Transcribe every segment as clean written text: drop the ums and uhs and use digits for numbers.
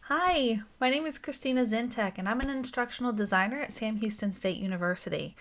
Hi, my name is Christina Zintek, and I'm an instructional designer at Sam Houston State University.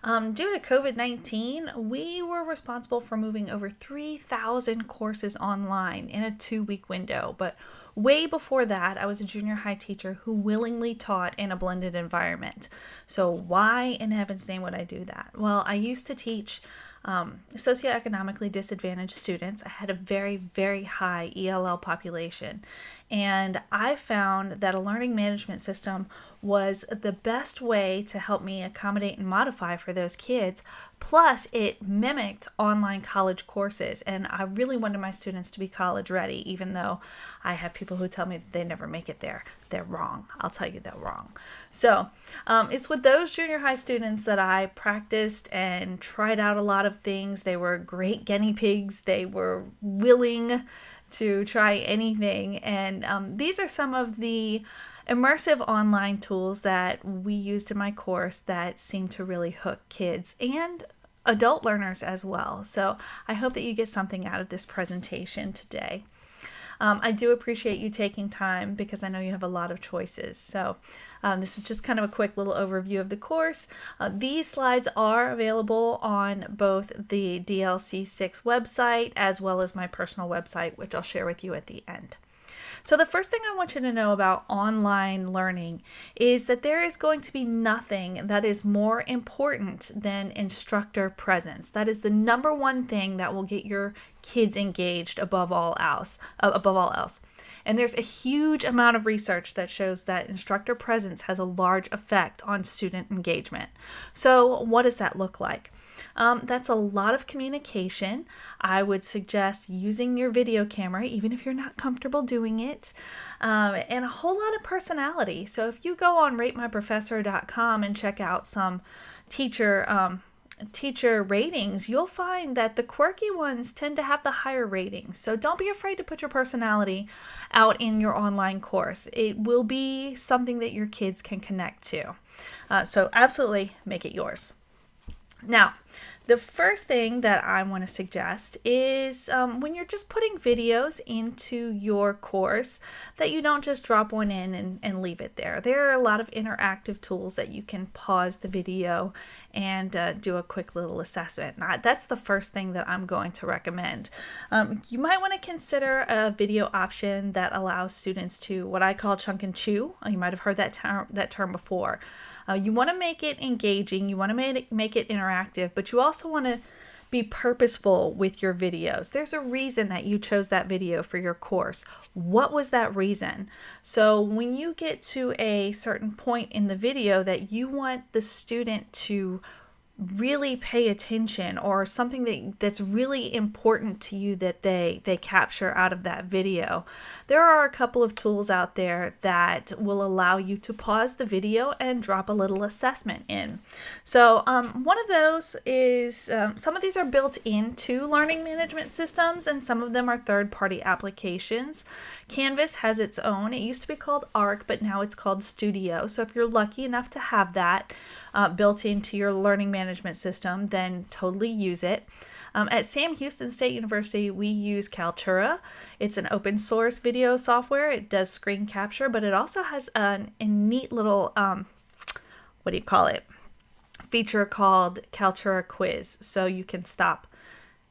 Due to COVID-19, we were responsible for moving over 3,000 courses online in a 2-week window. But way before that, I was a junior high teacher who willingly taught in a blended environment. So why in heaven's name would I do that? Well, I used to teach socioeconomically disadvantaged students. I had a very, very high ELL population, and I found that a learning management system was the best way to help me accommodate and modify for those kids. Plus, it mimicked online college courses, and I really wanted my students to be college ready, even though I have people who tell me that they never make it there. They're wrong. I'll tell you they're wrong. So it's with those junior high students that I practiced and tried out a lot of things. They were great guinea pigs. They were willing to try anything. And these are some of the immersive online tools that we used in my course that seem to really hook kids and adult learners as well. So I hope that you get something out of this presentation today. I do appreciate you taking time because I know you have a lot of choices. So this is just kind of a quick little overview of the course. These slides are available on both the DLC6 website as well as my personal website, which I'll share with you at the end. So the first thing I want you to know about online learning is that there is going to be nothing that is more important than instructor presence. That is the number one thing that will get your kids engaged above all else. And there's a huge amount of research that shows that instructor presence has a large effect on student engagement. So what does that look like? That's a lot of communication. I would suggest using your video camera, even if you're not comfortable doing it, and a whole lot of personality. So if you go on ratemyprofessor.com and check out some teacher ratings, you'll find that the quirky ones tend to have the higher ratings. So don't be afraid to put your personality out in your online course. It will be something that your kids can connect to. So absolutely make it yours. Now, the first thing that I want to suggest is when you're just putting videos into your course, that you don't just drop one in and leave it there. There are a lot of interactive tools that you can pause the video and do a quick little assessment. That's the first thing that I'm going to recommend. You might want to consider a video option that allows students to what I call chunk and chew. You might have heard that term before. You want to make it engaging, you want to make it interactive, but you also want to be purposeful with your videos. There's a reason that you chose that video for your course. What was that reason? So when you get to a certain point in the video that you want the student to really pay attention, or something that's really important to you that they capture out of that video, there are a couple of tools out there that will allow you to pause the video and drop a little assessment in. So one of those is, some of these are built into learning management systems and some of them are third-party applications. Canvas has its own. It used to be called Arc, but now it's called Studio. So if you're lucky enough to have that built into your learning management system, then totally use it. At Sam Houston State University, we use Kaltura. It's an open source video software. It does screen capture, but it also has a neat little, feature called Kaltura Quiz. So you can stop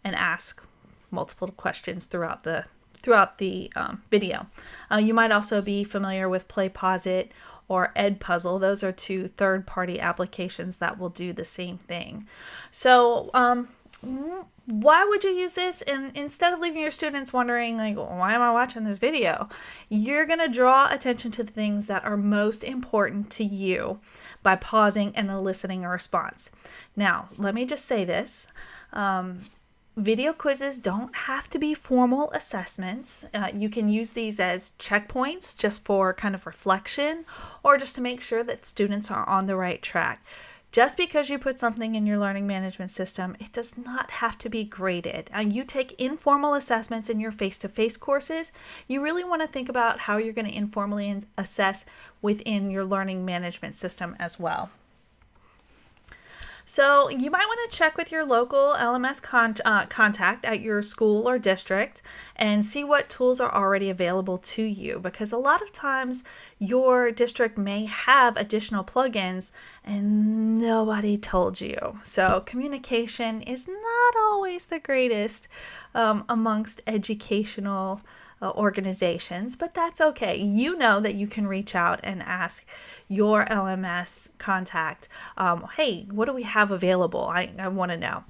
and ask multiple questions throughout the video. You might also be familiar with Play Pause It or Edpuzzle. Those are two third-party applications that will do the same thing. So why would you use this? And instead of leaving your students wondering, like, why am I watching this video? You're going to draw attention to the things that are most important to you by pausing and eliciting a response. Now, let me just say this. Video quizzes don't have to be formal assessments. You can use these as checkpoints just for kind of reflection, or just to make sure that students are on the right track. Just because you put something in your learning management system, it does not have to be graded. You take informal assessments in your face-to-face courses. You really want to think about how you're going to informally assess within your learning management system as well. So you might want to check with your local LMS contact at your school or district and see what tools are already available to you, because a lot of times your district may have additional plugins and nobody told you. So communication is not always the greatest amongst educational organizations, but that's okay. You know that you can reach out and ask your LMS contact, hey, what do we have available? I want to know.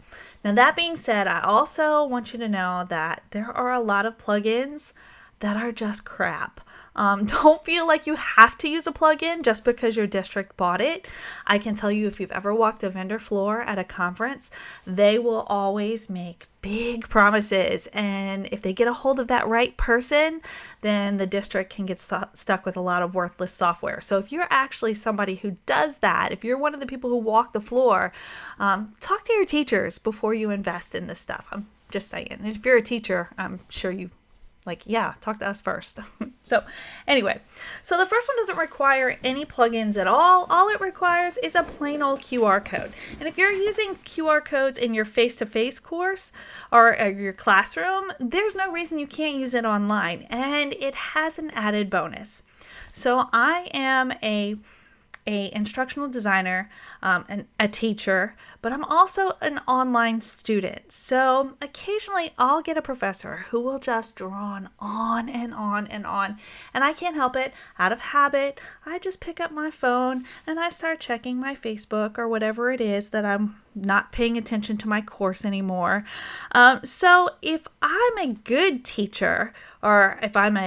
Now, that being said, I also want you to know that there are a lot of plugins that are just crap. Don't feel like you have to use a plugin just because your district bought it. I can tell you, if you've ever walked a vendor floor at a conference, they will always make big promises. And if they get a hold of that right person, then the district can get stuck with a lot of worthless software. So if you're actually somebody who does that, if you're one of the people who walk the floor, talk to your teachers before you invest in this stuff. I'm just saying. And if you're a teacher, I'm sure you talk to us first. So anyway, so the first one doesn't require any plugins at all. All it requires is a plain old QR code. And if you're using QR codes in your face-to-face course or your classroom, there's no reason you can't use it online. And it has an added bonus. So I am a instructional designer and a teacher, but I'm also an online student. So occasionally I'll get a professor who will just drone on and on and on. And I can't help it. Out of habit, I just pick up my phone and I start checking my Facebook or whatever it is that I'm not paying attention to my course anymore. So if I'm a good teacher, or if I'm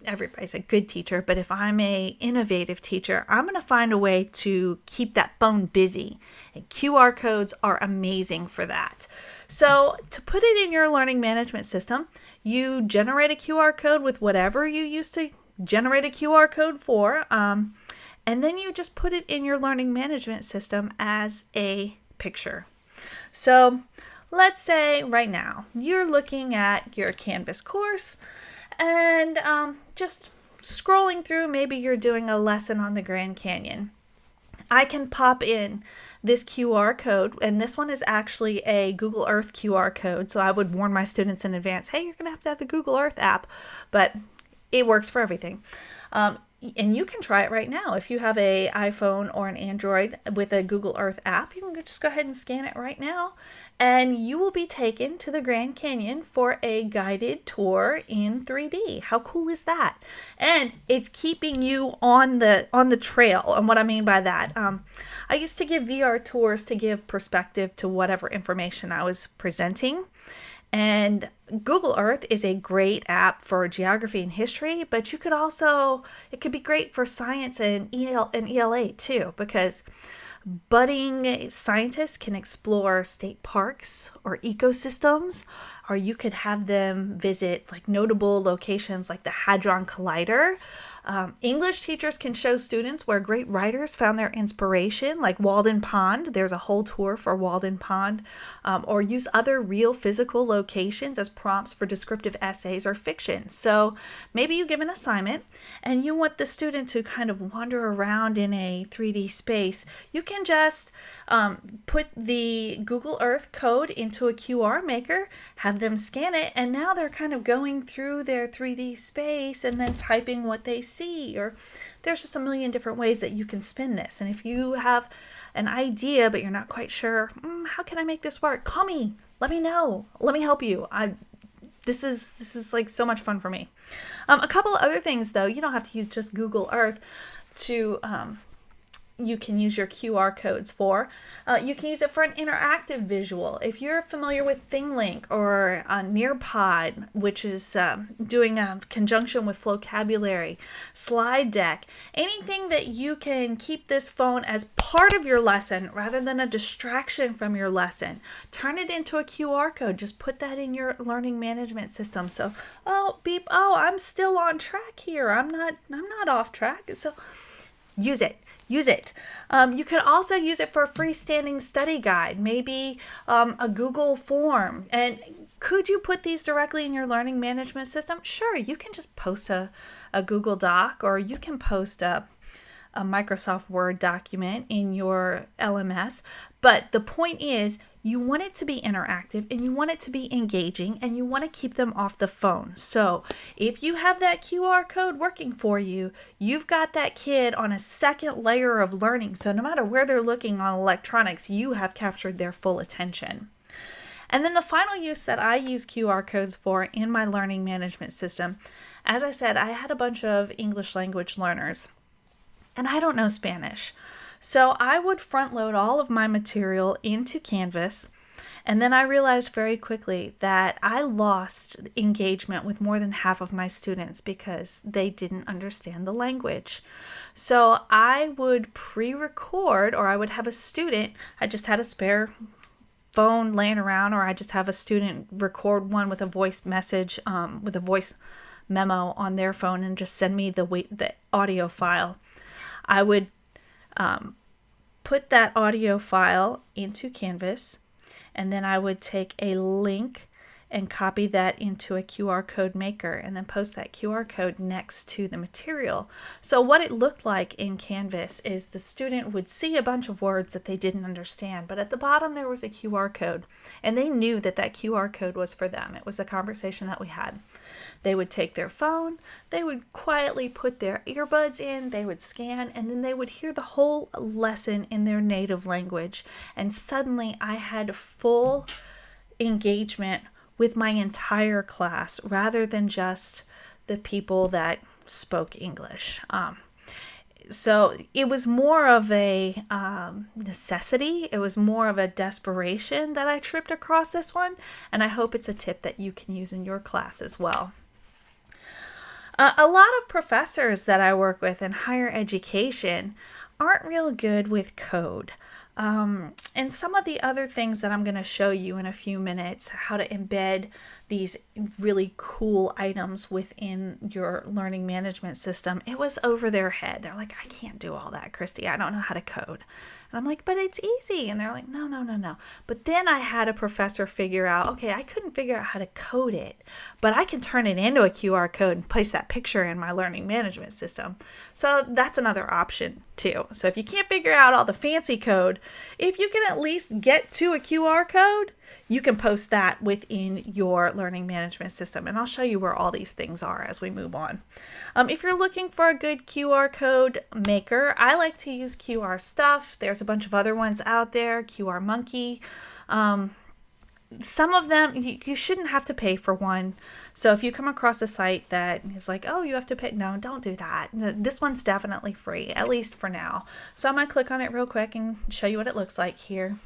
everybody's a good teacher, but if I'm a innovative teacher, I'm going to find a way to keep that phone busy. And QR codes are amazing for that. So to put it in your learning management system, you generate a QR code with whatever you used to generate a QR code for, and then you just put it in your learning management system as a picture. So let's say right now you're looking at your Canvas course and just scrolling through, maybe you're doing a lesson on the Grand Canyon. I can pop in this QR code, and this one is actually a Google Earth QR code, so I would warn my students in advance, hey, you're going to have the Google Earth app, but it works for everything. And you can try it right now. If you have an iPhone or an Android with a Google Earth app, you can just go ahead and scan it right now, and you will be taken to the Grand Canyon for a guided tour in 3D. How cool is that? And it's keeping you on the trail. And what I mean by that, I used to give VR tours to give perspective to whatever information I was presenting. And Google Earth is a great app for geography and history, but it could be great for science and ELA too, because budding scientists can explore state parks or ecosystems, or you could have them visit notable locations like the Hadron Collider. English teachers can show students where great writers found their inspiration, like Walden Pond. There's a whole tour for Walden Pond. Or use other real physical locations as prompts for descriptive essays or fiction. So maybe you give an assignment and you want the student to kind of wander around in a 3D space. You can just put the Google Earth code into a QR maker, have them scan it, and now they're kind of going through their 3D space and then typing what they see. Or there's just a million different ways that you can spin this. And if you have an idea but you're not quite sure, how can I make this work? Call me. Let me know. Let me help you. This is so much fun for me. A couple of other things though. You don't have to use just Google Earth to you can use your QR codes for. You can use it for an interactive visual. If you're familiar with THINGLINK or Nearpod, which is doing a conjunction with Flocabulary, Slide Deck, anything that you can keep this phone as part of your lesson rather than a distraction from your lesson. Turn it into a QR code. Just put that in your learning management system. So, I'm still on track here. I'm not off track. So use it. Use it. You could also use it for a freestanding study guide, maybe a Google form. And could you put these directly in your learning management system? Sure, you can just post a Google Doc, or you can post a a Microsoft Word document in your LMS. But the point is, you want it to be interactive and you want it to be engaging and you want to keep them off the phone. So if you have that QR code working for you, you've got that kid on a second layer of learning. So no matter where they're looking on electronics, you have captured their full attention. And then the final use that I use QR codes for in my learning management system, as I said, I had a bunch of English language learners and I don't know Spanish. So I would front load all of my material into Canvas, and then I realized very quickly that I lost engagement with more than half of my students because they didn't understand the language. So I would pre-record, or I would have a student, I just had a spare phone laying around, or I just have a student record one with a voice message, with a voice memo on their phone and just send me the audio file. I would put that audio file into Canvas, and then I would take a link and copy that into a QR code maker and then post that QR code next to the material. So what it looked like in Canvas is the student would see a bunch of words that they didn't understand, but at the bottom there was a QR code, and they knew that that QR code was for them. It was a conversation that we had. They would take their phone, they would quietly put their earbuds in, they would scan, and then they would hear the whole lesson in their native language. And suddenly I had full engagement with my entire class rather than just the people that spoke English. So it was more of a necessity. It was more of a desperation that I tripped across this one. And I hope it's a tip that you can use in your class as well. A lot of professors that I work with in higher education aren't real good with code. And some of the other things that I'm going to show you in a few minutes, how to embed these really cool items within your learning management system, it was over their head. They're like, I can't do all that, Christy. I don't know how to code. And I'm like, but it's easy. And they're like, no. But then I had a professor figure out, okay, I couldn't figure out how to code it, but I can turn it into a QR code and place that picture in my learning management system. So that's another option too. So if you can't figure out all the fancy code, if you can at least get to a QR code, you can post that within your learning management system. And I'll show you where all these things are as we move on. If you're looking for a good QR code maker, I like to use QR Stuff. There's a bunch of other ones out there, QR Monkey. Some of them, you shouldn't have to pay for one. So if you come across a site that is like, oh, you have to pay, no, don't do that. This one's definitely free, at least for now. So I'm going to click on it real quick and show you what it looks like here.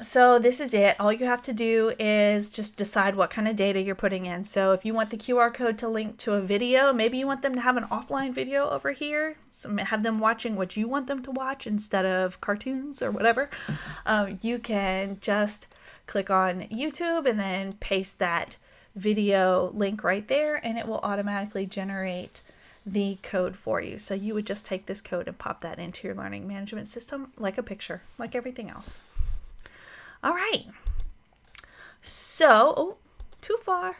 So this is it. All you have to do is just decide what kind of data you're putting in. So if you want the QR code to link to a video, maybe you want them to have an offline video over here. So have them watching what you want them to watch instead of cartoons or whatever. You can just click on YouTube and then paste that video link right there, and it will automatically generate the code for you. So you would just take this code and pop that into your learning management system like a picture, like everything else. All right, so, too far.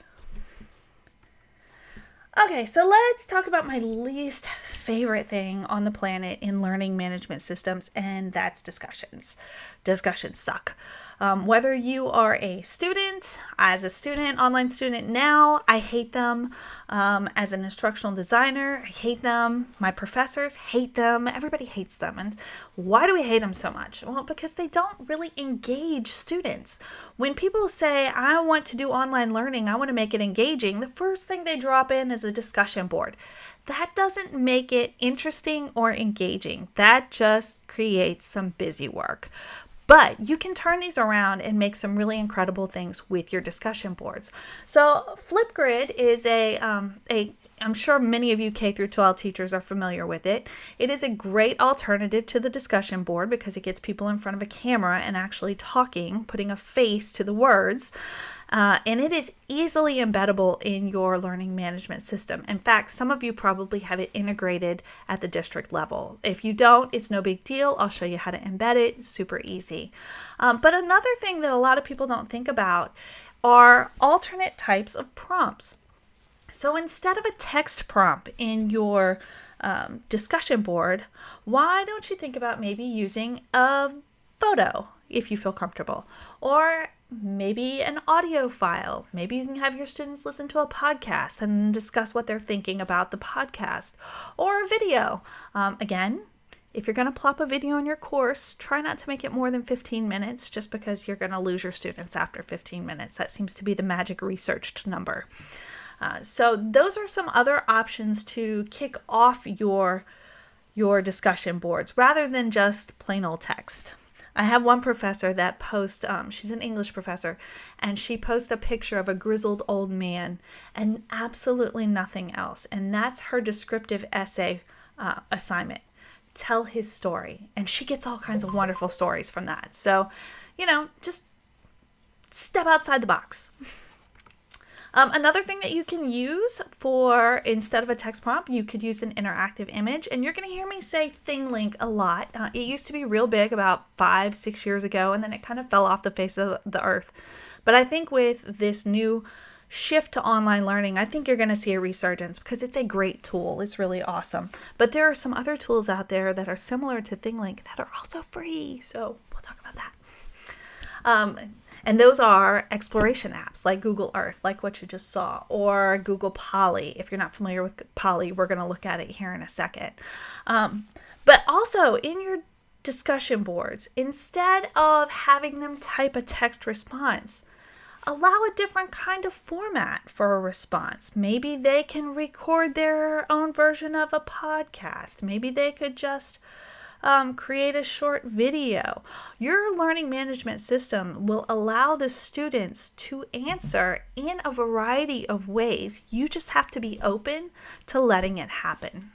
Okay, so let's talk about my least favorite thing on the planet in learning management systems, and that's discussions. Discussions suck. Whether you are a student, as a student, online student now, I hate them. As an instructional designer, I hate them. My professors hate them. Everybody hates them. And why do we hate them so much? Well, because they don't really engage students. When people say, I want to do online learning, I want to make it engaging, the first thing they drop in is a discussion board. That doesn't make it interesting or engaging. That just creates some busy work. But you can turn these around and make some really incredible things with your discussion boards. So Flipgrid is I'm sure many of you K through 12 teachers are familiar with it. It is a great alternative to the discussion board because it gets people in front of a camera and actually talking, putting a face to the words. And it is easily embeddable in your learning management system. In fact, some of you probably have it integrated at the district level. If you don't, it's no big deal. I'll show you how to embed it. It's super easy. But another thing that a lot of people don't think about are alternate types of prompts. So instead of a text prompt in your discussion board, why don't you think about maybe using a photo if you feel comfortable, or maybe an audio file. Maybe you can have your students listen to a podcast and discuss what they're thinking about the podcast, or a video. Again, if you're going to plop a video in your course, try not to make it more than 15 minutes just because you're going to lose your students after 15 minutes. That seems to be the magic researched number. So those are some other options to kick off your discussion boards rather than just plain old text. I have one professor that posts, she's an English professor, and she posts a picture of a grizzled old man and absolutely nothing else. And that's her descriptive essay assignment. Tell his story. And she gets all kinds of wonderful stories from that. So, just step outside the box. Another thing that you can use for, instead of a text prompt, you could use an interactive image. And you're going to hear me say THINGLINK a lot. It used to be real big about 5-6 years ago, and then it kind of fell off the face of the earth. But I think with this new shift to online learning, I think you're going to see a resurgence because it's a great tool. It's really awesome. But there are some other tools out there that are similar to THINGLINK that are also free. So we'll talk about that. And those are exploration apps like Google Earth, like what you just saw, or Google Poly. If you're not familiar with Poly, we're going to look at it here in a second. But also in your discussion boards, instead of having them type a text response, allow a different kind of format for a response. Maybe they can record their own version of a podcast. Maybe they could just create a short video. Your learning management system will allow the students to answer in a variety of ways. You just have to be open to letting it happen.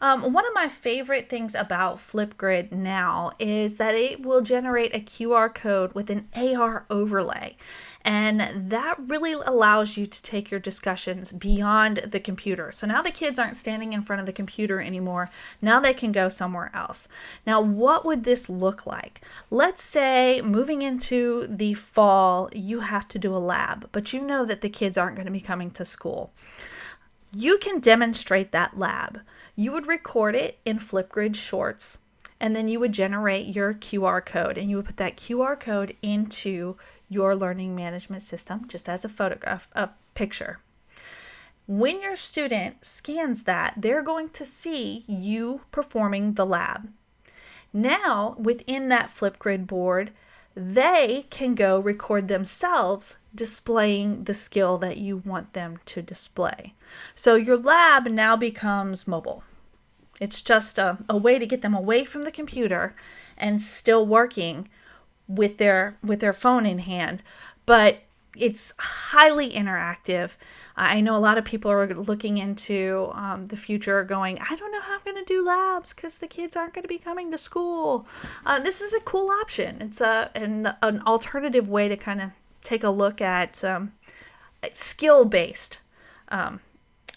One of my favorite things about Flipgrid now is that it will generate a QR code with an AR overlay. And that really allows you to take your discussions beyond the computer. So now the kids aren't standing in front of the computer anymore. Now they can go somewhere else. Now, what would this look like? Let's say moving into the fall, you have to do a lab, but you know that the kids aren't going to be coming to school. You can demonstrate that lab. You would record it in Flipgrid Shorts, and then you would generate your QR code, and you would put that QR code into your learning management system just as a photograph, a picture. When your student scans that, they're going to see you performing the lab. Now, within that Flipgrid board, they can go record themselves displaying the skill that you want them to display. So your lab now becomes mobile. It's just a way to get them away from the computer and still working with their phone in hand, but it's highly interactive. I know a lot of people are looking into the future going, I don't know how I'm going to do labs because the kids aren't going to be coming to school. This is a cool option. It's an alternative way to kind of take a look at skill-based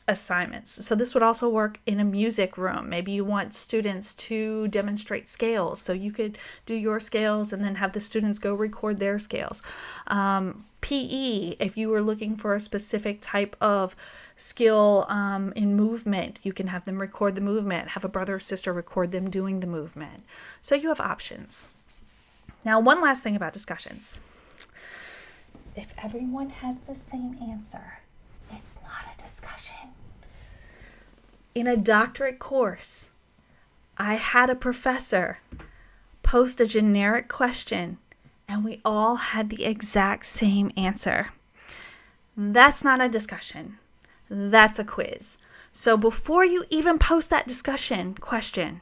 assignments. So this would also work in a music room. Maybe you want students to demonstrate scales, so you could do your scales and then have the students go record their scales. PE, if you were looking for a specific type of skill in movement, you can have them record the movement, have a brother or sister record them doing the movement. So you have options. Now, one last thing about discussions. If everyone has the same answer, it's not a discussion. In a doctorate course, I had a professor post a generic question and we all had the exact same answer. That's not a discussion. That's a quiz. So before you even post that discussion question,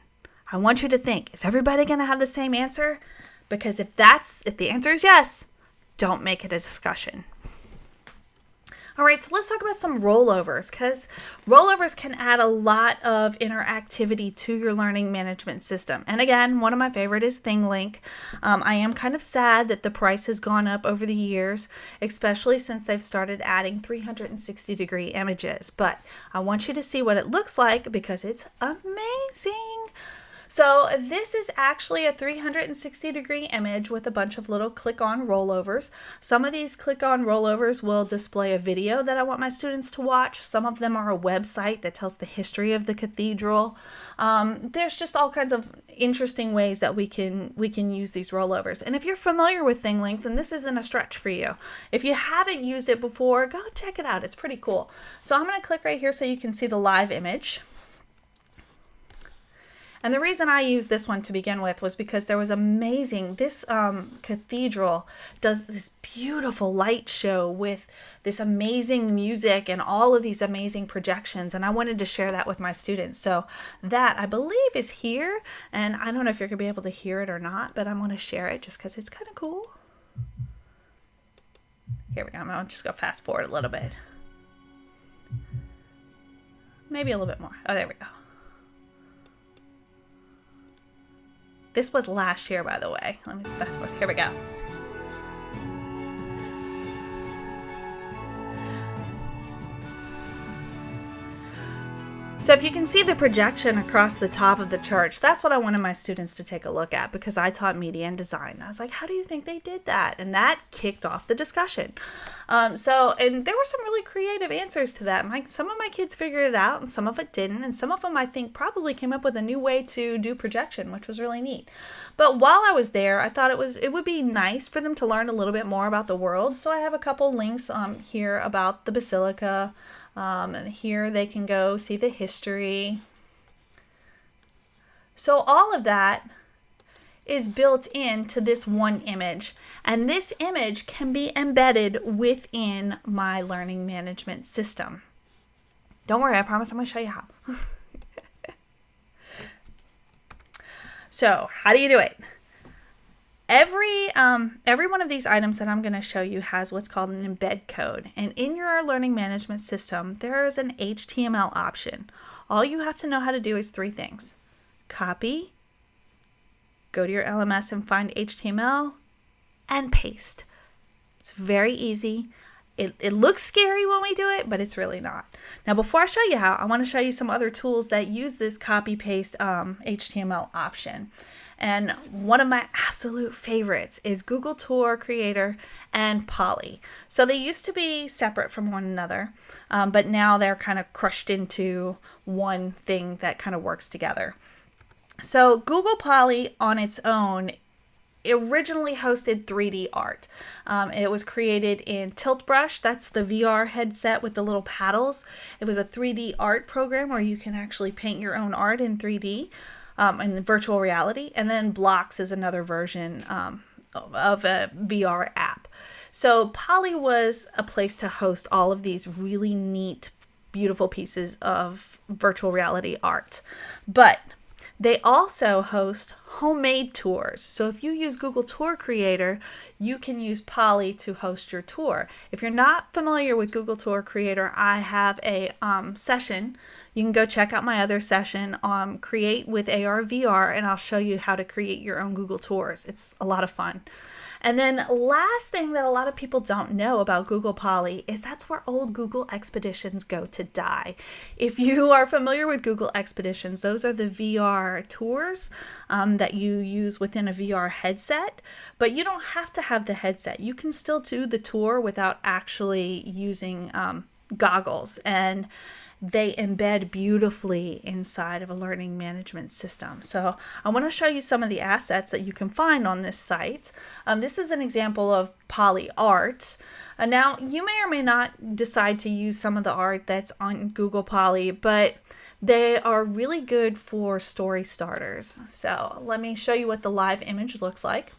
I want you to think, is everybody going to have the same answer? Because if the answer is yes, don't make it a discussion. All right, so let's talk about some rollovers, because rollovers can add a lot of interactivity to your learning management system. And again, one of my favorite is THINGLINK. I am kind of sad that the price has gone up over the years, especially since they've started adding 360-degree images. But I want you to see what it looks like because it's amazing. So this is actually a 360-degree image with a bunch of little click-on rollovers. Some of these click-on rollovers will display a video that I want my students to watch. Some of them are a website that tells the history of the cathedral. There's just all kinds of interesting ways that we can use these rollovers. And if you're familiar with THINGLINK, then this isn't a stretch for you. If you haven't used it before, go check it out. It's pretty cool. So I'm going to click right here so you can see the live image. And the reason I used this one to begin with was because there was amazing, this cathedral does this beautiful light show with this amazing music and all of these amazing projections, and I wanted to share that with my students. So that, I believe, is here, and I don't know if you're going to be able to hear it or not, but I'm going to share it just because it's kind of cool. Here we go. I'm going to just go fast forward a little bit. Maybe a little bit more. Oh, there we go. This was last year, by the way. Let me fast forward. Here we go. So if you can see the projection across the top of the church, that's what I wanted my students to take a look at because I taught media and design. I was like, how do you think they did that? And that kicked off the discussion. And there were some really creative answers to that. Some of my kids figured it out and some of it didn't. And some of them, I think, probably came up with a new way to do projection, which was really neat. But while I was there, I thought it would be nice for them to learn a little bit more about the world. So I have a couple links here about the Basilica. And here they can go see the history. So all of that is built into this one image, and this image can be embedded within my learning management system. Don't worry, I promise I'm going to show you how. So how do you do it? Every one of these items that I'm going to show you has what's called an embed code. And in your learning management system, there is an HTML option. All you have to know how to do is three things. Copy, go to your LMS and find HTML, and paste. It's very easy. It looks scary when we do it, but it's really not. Now, before I show you how, I want to show you some other tools that use this copy-paste HTML option. And one of my absolute favorites is Google Tour Creator and Poly. So they used to be separate from one another, but now they're kind of crushed into one thing that kind of works together. So Google Poly on its own originally hosted 3D art. It was created in Tilt Brush. That's the VR headset with the little paddles. It was a 3D art program where you can actually paint your own art in 3D. In virtual reality, and then Blocks is another version of a VR app. So Poly was a place to host all of these really neat, beautiful pieces of virtual reality art. But they also host homemade tours. So if you use Google Tour Creator, you can use Poly to host your tour. If you're not familiar with Google Tour Creator, I have a session. You can go check out my other session on Create with AR VR, and I'll show you how to create your own Google Tours. It's a lot of fun. And then last thing that a lot of people don't know about Google Poly is that's where old Google Expeditions go to die. If you are familiar with Google Expeditions, those are the VR tours that you use within a VR headset, but you don't have to have the headset. You can still do the tour without actually using goggles, and they embed beautifully inside of a learning management system. So I want to show you some of the assets that you can find on this site. This is an example of Poly art. Now, you may or may not decide to use some of the art that's on Google Poly, but they are really good for story starters. So let me show you what the live image looks like.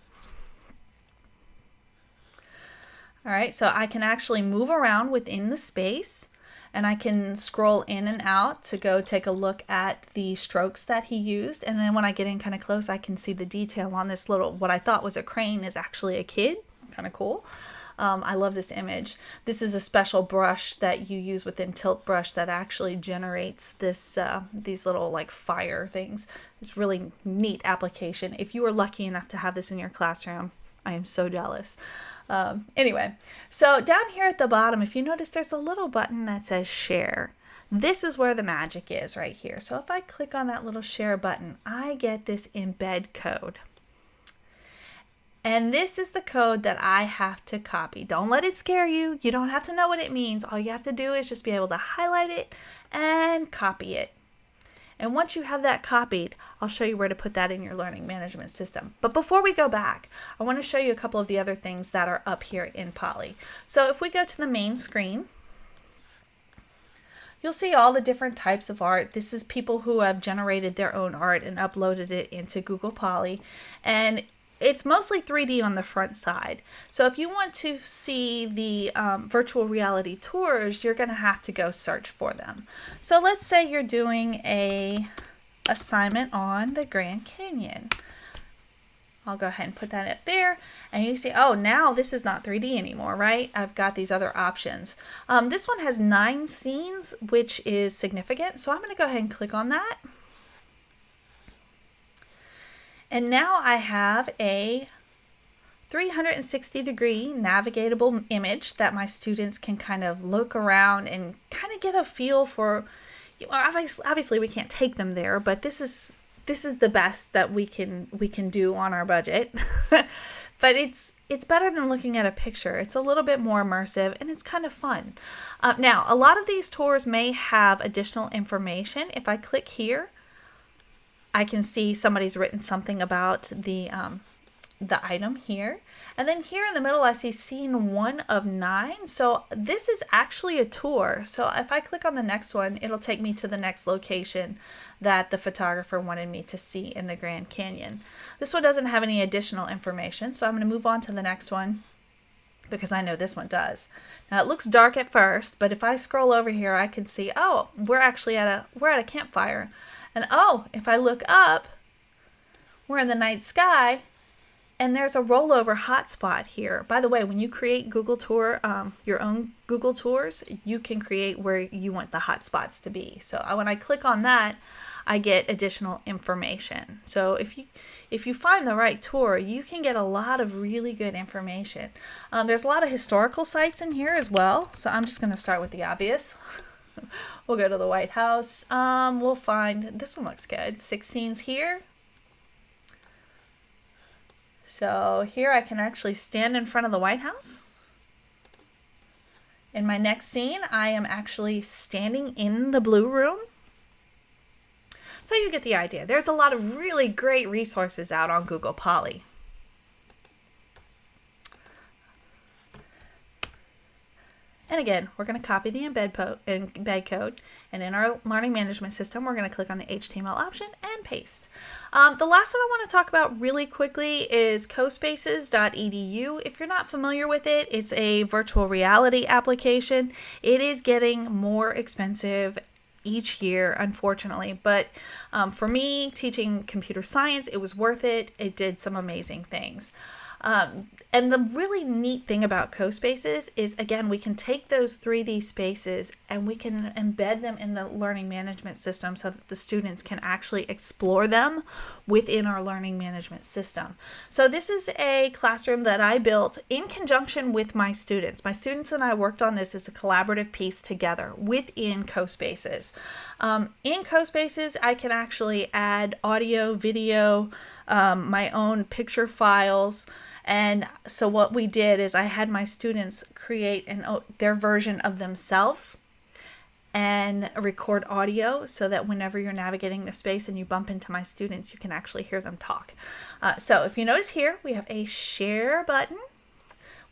All right, so I can actually move around within the space, and I can scroll in and out to go take a look at the strokes that he used. And then when I get in kind of close, I can see the detail on this little, what I thought was a crane is actually a kid. Kind of cool. I love this image. This is a special brush that you use within Tilt Brush that actually generates this these little like fire things. It's really neat application. If you were lucky enough to have this in your classroom, I am so jealous. Anyway, so down here at the bottom, if you notice, there's a little button that says share. This is where the magic is right here. So if I click on that little share button, I get this embed code. And this is the code that I have to copy. Don't let it scare you. You don't have to know what it means. All you have to do is just be able to highlight it and copy it. And once you have that copied, I'll show you where to put that in your learning management system. But before we go back, I want to show you a couple of the other things that are up here in Poly. So if we go to the main screen, you'll see all the different types of art. This is people who have generated their own art and uploaded it into Google Poly. And it's mostly 3D on the front side. So if you want to see the virtual reality tours, you're going to have to go search for them. So let's say you're doing a assignment on the Grand Canyon. I'll go ahead and put that up there. And you see, oh, now this is not 3D anymore, right? I've got these other options. This one has 9 scenes, which is significant. So I'm going to go ahead and click on that. And now I have a 360-degree navigatable image that my students can kind of look around and kind of get a feel for. Obviously we can't take them there, but this is the best that we can do on our budget. But it's better than looking at a picture. It's a little bit more immersive and it's kind of fun. Now, a lot of these tours may have additional information. If I click here, I can see somebody's written something about the item here. And then here in the middle, I see scene 1 of 9. So this is actually a tour. So if I click on the next one, it'll take me to the next location that the photographer wanted me to see in the Grand Canyon. This one doesn't have any additional information, so I'm going to move on to the next one because I know this one does. Now it looks dark at first, but if I scroll over here, I can see, oh, we're at a campfire. And oh, if I look up, we're in the night sky, and there's a rollover hotspot here. By the way, when you create Google Tour, your own Google Tours, you can create where you want the hotspots to be. So when I click on that, I get additional information. So if you find the right tour, you can get a lot of really good information. There's a lot of historical sites in here as well. So I'm just going to start with the obvious. We'll go to the White House. We'll find, this one looks good, 6 scenes here. So here I can actually stand in front of the White House. In my next scene, I am actually standing in the Blue Room. So you get the idea. There's a lot of really great resources out on Google Poly. And again, we're going to copy the embed code, and in our learning management system, we're going to click on the HTML option and paste. The last one I want to talk about really quickly is cospaces.edu. If you're not familiar with it, it's a virtual reality application. It is getting more expensive each year, unfortunately, but for me, teaching computer science, it was worth it. It did some amazing things. And the really neat thing about CoSpaces is, again, we can take those 3D spaces and we can embed them in the learning management system so that the students can actually explore them within our learning management system. So this is a classroom that I built in conjunction with my students. My students and I worked on this as a collaborative piece together within CoSpaces. In CoSpaces, I can actually add audio, video, my own picture files. And so what we did is I had my students create their version of themselves and record audio so that whenever you're navigating the space and you bump into my students, you can actually hear them talk. So if you notice here, we have a share button.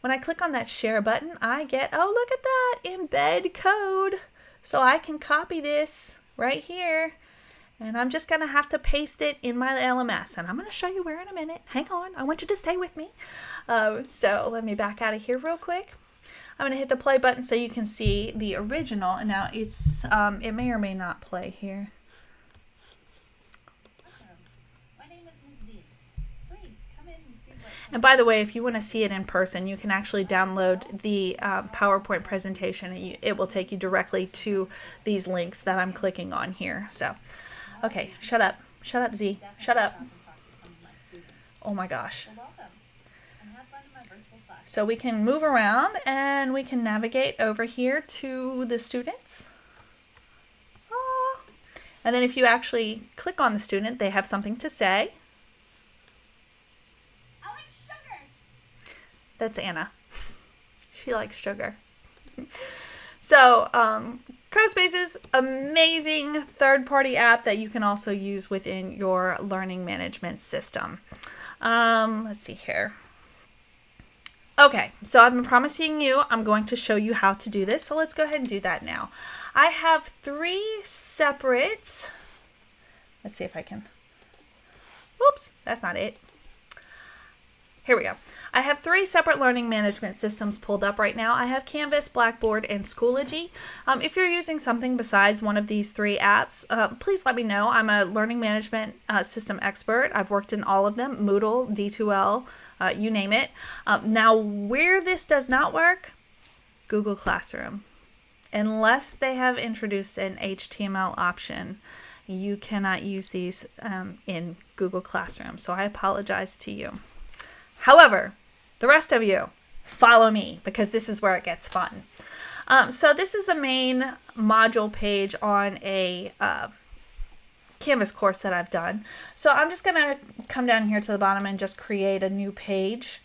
When I click on that share button, I get, oh, look at that, embed code. So I can copy this right here. And I'm just going to have to paste it in my LMS. And I'm going to show you where in a minute. Hang on. I want you to stay with me. So let me back out of here real quick. I'm going to hit the play button so you can see the original. And now it's it may or may not play here. My name is Ms. Z. Please come in and see what... And by the way, if you want to see it in person, you can actually download the PowerPoint presentation. And it will take you directly to these links that I'm clicking on here. So... okay, shut up. Shut up, Z. Shut up. Oh my gosh. So we can move around and we can navigate over here to the students. And then if you actually click on the student, they have something to say. I like sugar. That's Anna. She likes sugar. So, CoSpaces, amazing third-party app that you can also use within your learning management system. Let's see here. Okay, so I've been promising you I'm going to show you how to do this. So let's go ahead and do that now. I have 3 separate, let's see if I can, oops, that's not it. Here we go. I have 3 separate learning management systems pulled up right now. I have Canvas, Blackboard, and Schoology. If you're using something besides one of these 3 apps, please let me know. I'm a learning management system expert. I've worked in all of them, Moodle, D2L, you name it. Now, where this does not work, Google Classroom. Unless they have introduced an HTML option, you cannot use these in Google Classroom. So I apologize to you. However, the rest of you, follow me because this is where it gets fun. So this is the main module page on a Canvas course that I've done. So I'm just going to come down here to the bottom and just create a new page.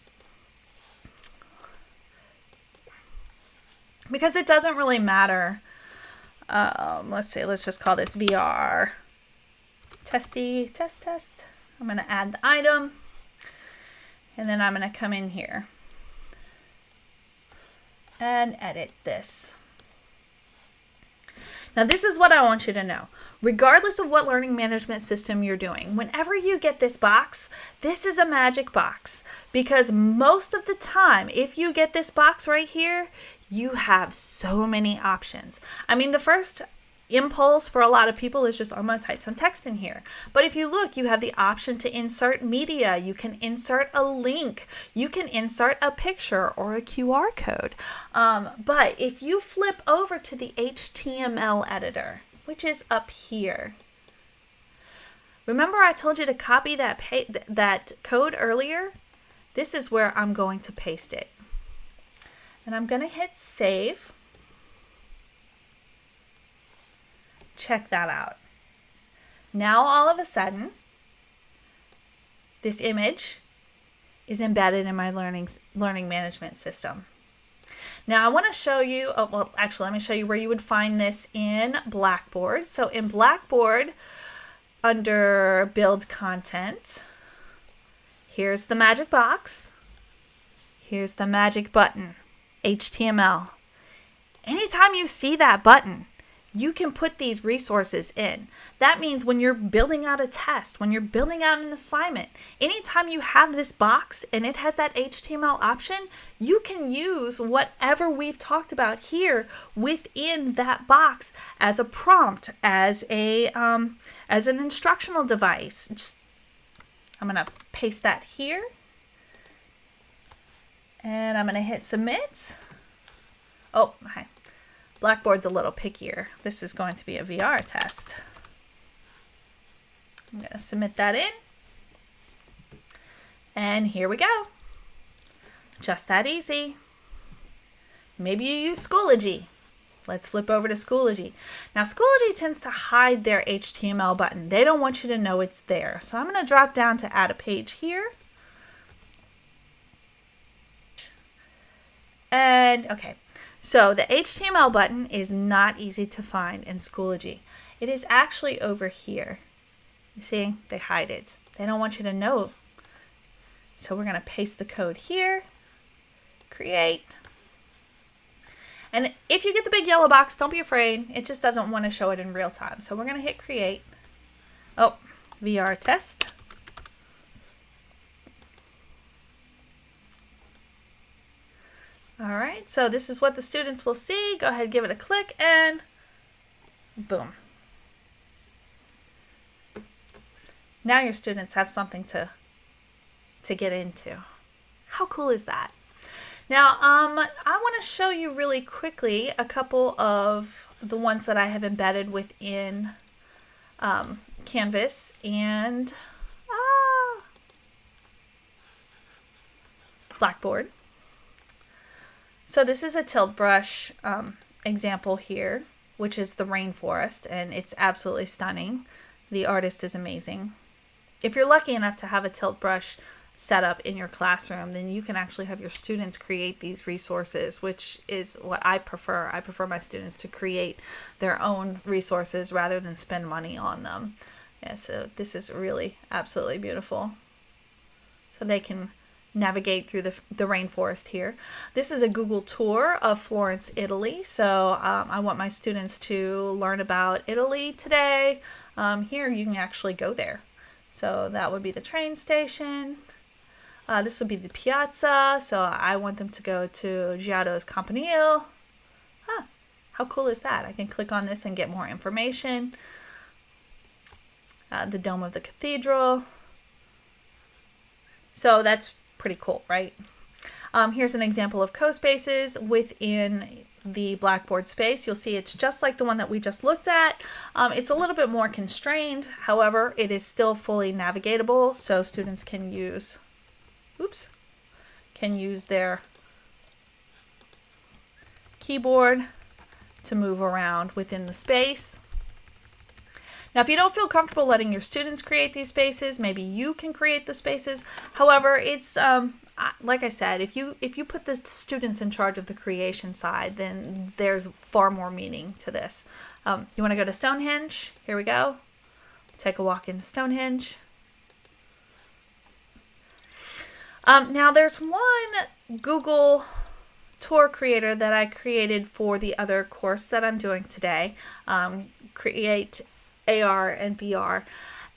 Because it doesn't really matter. Let's see, let's just call this VR. Test. I'm going to add the item. And then I'm going to come in here and edit this. Now, this is what I want you to know. Regardless of what learning management system you're doing, whenever you get this box, this is a magic box. Because most of the time, if you get this box right here, you have so many options. I mean, the first impulse for a lot of people is just, I'm going to type some text in here. But if you look, you have the option to insert media. You can insert a link. You can insert a picture or a QR code. But if you flip over to the HTML editor, which is up here, remember I told you to copy that code earlier? This is where I'm going to paste it. And I'm going to hit save. Check that out. Now all of a sudden, this image is embedded in my learning management system. Now I want to show you, well actually let me show you where you would find this in Blackboard. So in Blackboard, under Build Content, here's the magic box. Here's the magic button, HTML. Anytime you see that button, you can put these resources in. That means when you're building out a test, when you're building out an assignment, anytime you have this box and it has that HTML option, you can use whatever we've talked about here within that box as a prompt, as an instructional device. I'm going to paste that here. And I'm going to hit submit. Oh, hi. Blackboard's a little pickier. This is going to be a VR test. I'm going to submit that in. And here we go. Just that easy. Maybe you use Schoology. Let's flip over to Schoology. Now, Schoology tends to hide their HTML button. They don't want you to know it's there. So I'm going to drop down to add a page here. And, okay. So the HTML button is not easy to find in Schoology. It is actually over here. You see, they hide it. They don't want you to know. So we're going to paste the code here, create. And if you get the big yellow box, don't be afraid. It just doesn't want to show it in real time. So we're going to hit create. Oh, VR test. All right, so this is what the students will see. Go ahead, give it a click, and boom. Now your students have something to get into. How cool is that? Now, I want to show you really quickly a couple of the ones that I have embedded within Canvas and Blackboard. So this is a tilt brush example here. which is the rainforest, and it's absolutely stunning. The artist is amazing. If you're lucky enough to have a tilt brush set up in your classroom, then you can actually have your students create these resources, which is what I prefer. I prefer my students to create their own resources rather than spend money on them. Yeah, so this is really absolutely beautiful. So they can navigate through the rainforest here. This is a Google tour of Florence, Italy. So I want my students to learn about Italy today. Here you can actually go there. So that would be the train station. This would be the piazza. So I want them to go to Giotto's Campanile. How cool is that? I can click on this and get more information. The dome of the cathedral. So that's pretty cool, right? Here's an example of co-spaces within the Blackboard space. You'll see it's just like the one that we just looked at. It's a little bit more constrained. However, it is still fully navigatable, so students can use, their keyboard to move around within the space. Now, if you don't feel comfortable letting your students create these spaces, maybe you can create the spaces. However, it's like I said, if you put the students in charge of the creation side, then there's far more meaning to this. You want to go to Stonehenge? Here we go. Take a walk into Stonehenge. Now, there's one Google tour creator that I created for the other course that I'm doing today. Create AR and VR.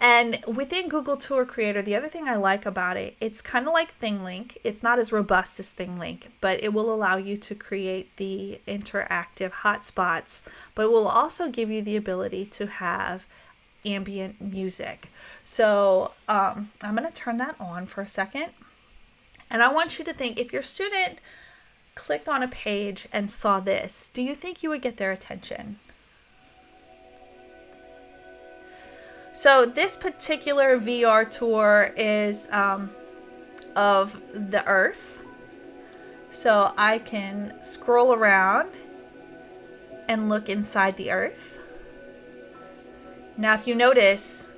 And within Google Tour Creator, the other thing I like about it, it's kind of like THINGLINK. It's not as robust as THINGLINK, but it will allow you to create the interactive hotspots, but it will also give you the ability to have ambient music. So I'm going to turn that on for a second. And I want you to think, if your student clicked on a page and saw this, do you think you would get their attention? So this particular VR tour is of the Earth. So I can scroll around and look inside the Earth. Now, if you notice,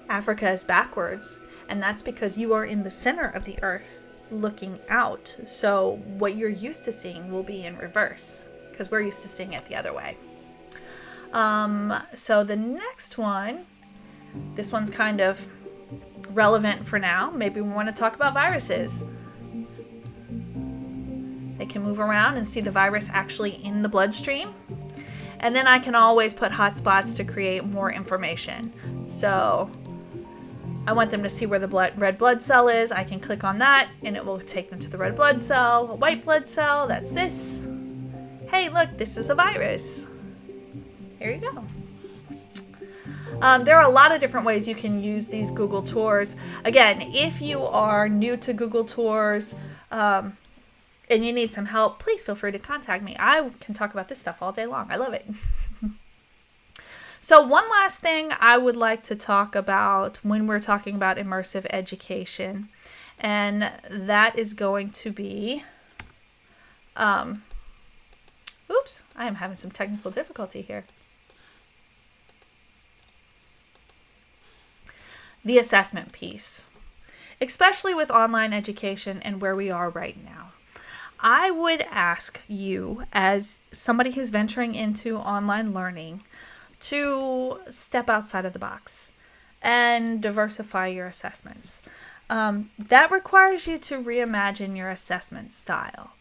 Africa is backwards, and that's because you are in the center of the Earth looking out. So what you're used to seeing will be in reverse, because we're used to seeing it the other way. So the next one, this one's kind of relevant for now. Maybe we want to talk about viruses. They can move around and see the virus actually in the bloodstream. And then I can always put hotspots to create more information. So I want them to see where the red blood cell is. I can click on that and it will take them to the red blood cell. A white blood cell, that's this. Hey, look, this is a virus. There you go. There are a lot of different ways you can use these Google Tours. Again, if you are new to Google Tours and you need some help, please feel free to contact me. I can talk about this stuff all day long. I love it. So one last thing I would like to talk about when we're talking about immersive education, and that is going to be, I am having some technical difficulty here. The assessment piece, especially with online education and where we are right now. I would ask you, as somebody who's venturing into online learning, to step outside of the box and diversify your assessments. That requires you to reimagine your assessment style.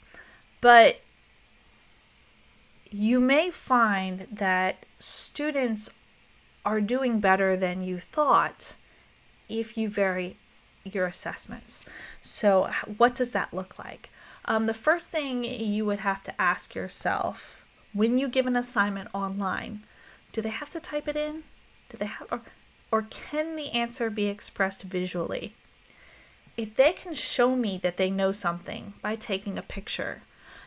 But you may find that students are doing better than you thought if you vary your assessments. So what does that look like? The first thing you would have to ask yourself when you give an assignment online, do they have to type it in? Do they have, or can the answer be expressed visually? If they can show me that they know something by taking a picture,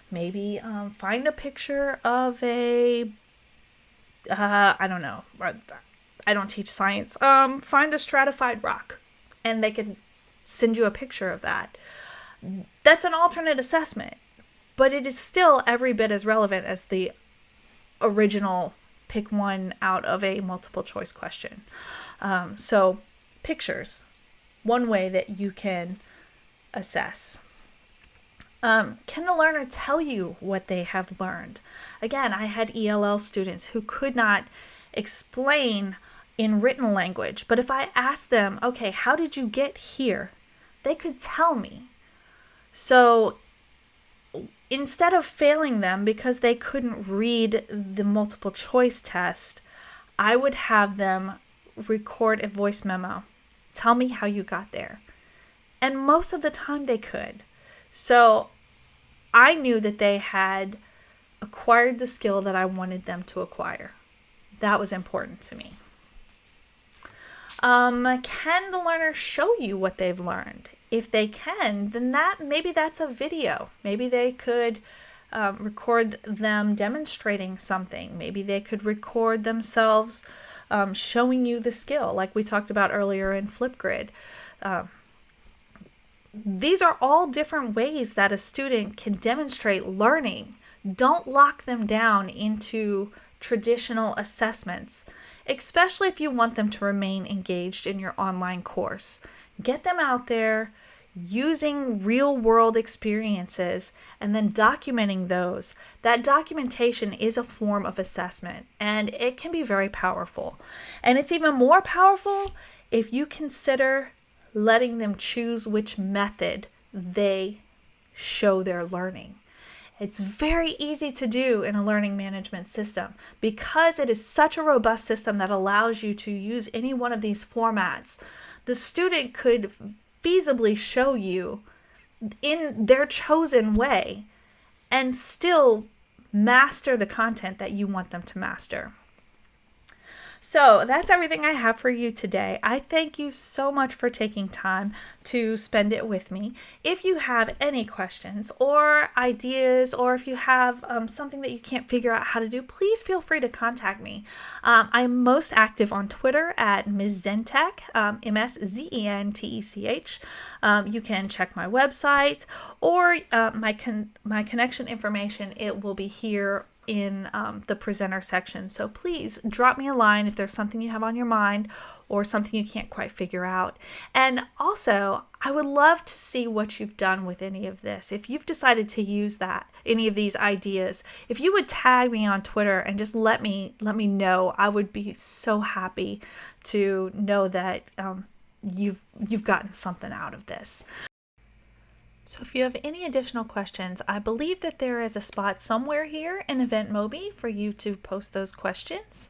maybe find a picture of a, I don't know, I don't teach science. Find a stratified rock, and they can send you a picture of that. That's an alternate assessment, but it is still every bit as relevant as the original pick one out of a multiple choice question. So pictures, one way that you can assess. Can the learner tell you what they have learned? Again, I had ELL students who could not explain in written language, but if I asked them, okay, how did you get here? They could tell me. So instead of failing them because they couldn't read the multiple choice test, I would have them record a voice memo. Tell me how you got there. And most of the time they could. So I knew that they had acquired the skill that I wanted them to acquire. That was important to me. Can the learner show you what they've learned? If they can, then maybe that's a video. Maybe they could record them demonstrating something. Maybe they could record themselves showing you the skill, like we talked about earlier in Flipgrid. These are all different ways that a student can demonstrate learning. Don't lock them down into traditional assessments, especially if you want them to remain engaged in your online course. Get them out there using real-world experiences and then documenting those. That documentation is a form of assessment, and it can be very powerful. And it's even more powerful if you consider letting them choose which method they show their learning. It's very easy to do in a learning management system because it is such a robust system that allows you to use any one of these formats. The student could feasibly show you in their chosen way and still master the content that you want them to master. So that's everything I have for you today. I thank you so much for taking time to spend it with me. If you have any questions or ideas, or if you have something that you can't figure out how to do, please feel free to contact me. I'm most active on Twitter at Ms. Zentech, MSZENTECH. You can check my website or my connection information. It will be here in the presenter section. So please drop me a line if there's something you have on your mind or something you can't quite figure out. And also, I would love to see what you've done with any of this. If you've decided to use any of these ideas, if you would tag me on Twitter and just let me know, I would be so happy to know that you've gotten something out of this. So if you have any additional questions, I believe that there is a spot somewhere here in Event Mobi for you to post those questions.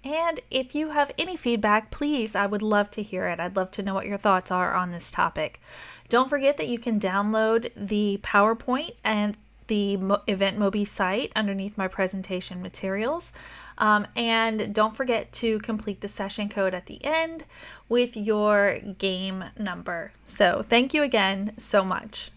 And if you have any feedback, please, I would love to hear it. I'd love to know what your thoughts are on this topic. Don't forget that you can download the PowerPoint and the Event Mobi site underneath my presentation materials. And don't forget to complete the session code at the end with your game number. So thank you again so much.